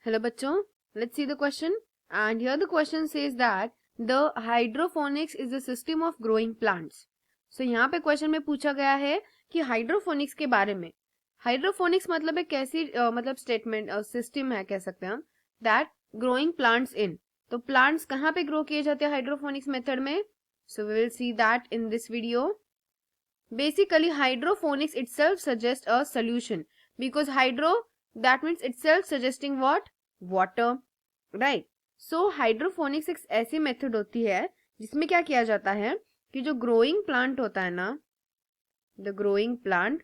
Hello बच्चों, let's see the question. And here the question says that the hydroponics is the system of growing plants. So यहाँ पे question में पूछा गया है कि हाइड्रोफोनिक्स के बारे में. हाइड्रोफोनिक्स मतलब एक कैसी मतलब स्टेटमेंट सिस्टम है कह सकते हैं हम, दैट ग्रोइंग प्लांट्स इन. तो प्लांट्स कहाँ पे ग्रो किए जाते हैं हाइड्रोफोनिक्स मेथड में? So we will see that in this video. Basically, hydroponics itself suggests a solution because hydro, that means itself suggesting what? Water, right? So hydroponics एक ऐसी method होती है जिसमें क्या किया जाता है कि जो ग्रोइंग प्लांट होता है ना, द ग्रोइंग प्लांट,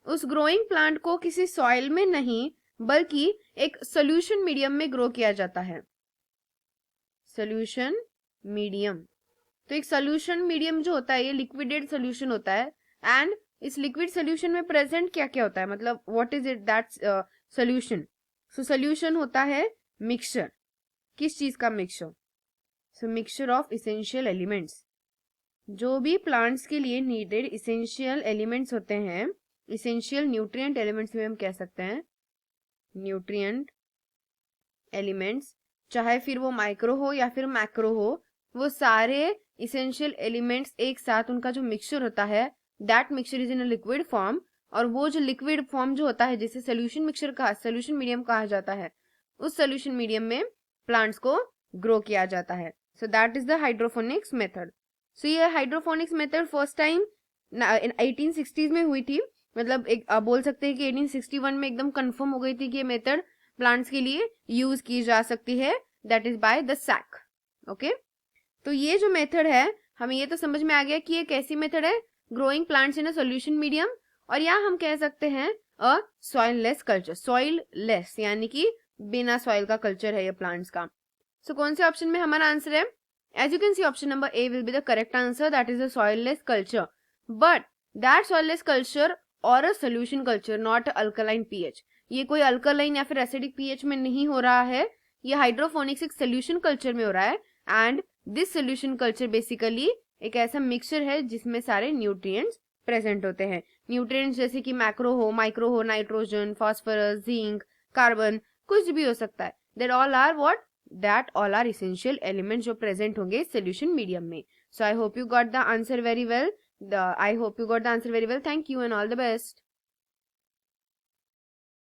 उस ग्रोइंग प्लांट को किसी सॉइल में नहीं बल्कि एक सोल्यूशन मीडियम में ग्रो किया जाता है. Solution medium. तो एक सोल्यूशन मीडियम जो होता है ये लिक्विडेड सोल्यूशन होता है. एंड इस लिक्विड सोल्यूशन में प्रेजेंट क्या क्या होता है, मतलब what is it that solution. So solution होता है मिक्सचर. किस चीज का mixture? So mixture of essential elements. जो भी प्लांट्स के लिए नीडेड इसेंशियल एलिमेंट्स होते हैं, इसेंशियल न्यूट्रिएंट एलिमेंट्स भी हम कह सकते हैं, न्यूट्रिएंट एलिमेंट्स, चाहे फिर वो माइक्रो हो या फिर मैक्रो हो, वो सारे इसेंशियल एलिमेंट्स एक साथ उनका जो मिक्सचर होता है, that mixture is in a liquid form. और वो जो लिक्विड फॉर्म जो होता है जिसे सोल्यूशन मिक्सचर कहा, सोल्यूशन मीडियम कहा जाता है, उस सोल्यूशन मीडियम में प्लांट्स को ग्रो किया जाता है. So that is the hydroponics method. So ये hydroponics method first time 1860s में हुई थी. मतलब एक बोल सकते हैं कि 1861 में एकदम कंफर्म हो गई थी कि ये मेथड प्लांट्स के लिए यूज की जा सकती है. That is by the sack. Okay, तो ये जो मेथड है हमें ये तो समझ में आ गया कि ये कैसी मेथड है, growing plants in a solution medium. और या हम कह सकते हैं अ soil less culture. Soil less यानी कि बिना सॉइल का कल्चर है ये प्लांट्स का. सो कौन से ऑप्शन में हमारा आंसर है? As you can see option number A will be the correct answer, that is a soil less culture. But that soil less culture और a solution culture, not alkaline pH. ये कोई alkaline या फिर acidic pH में नहीं हो रहा है. ये हाइड्रोफोनिक्स एक सोल्यूशन कल्चर में हो रहा है. And this solution culture basically एक ऐसा मिक्सचर है जिसमें सारे न्यूट्रिएंट्स प्रेजेंट होते हैं. न्यूट्रिएंट्स जैसे कि मैक्रो हो, माइक्रो हो, नाइट्रोजन, फास्फोरस, जिंक, कार्बन, कुछ भी हो सकता है. That all are what? That all are essential elements जो प्रेजेंट होंगे सोल्यूशन मीडियम में. So I hope you got the answer very well. I hope you got the answer very well. Thank you and all the best.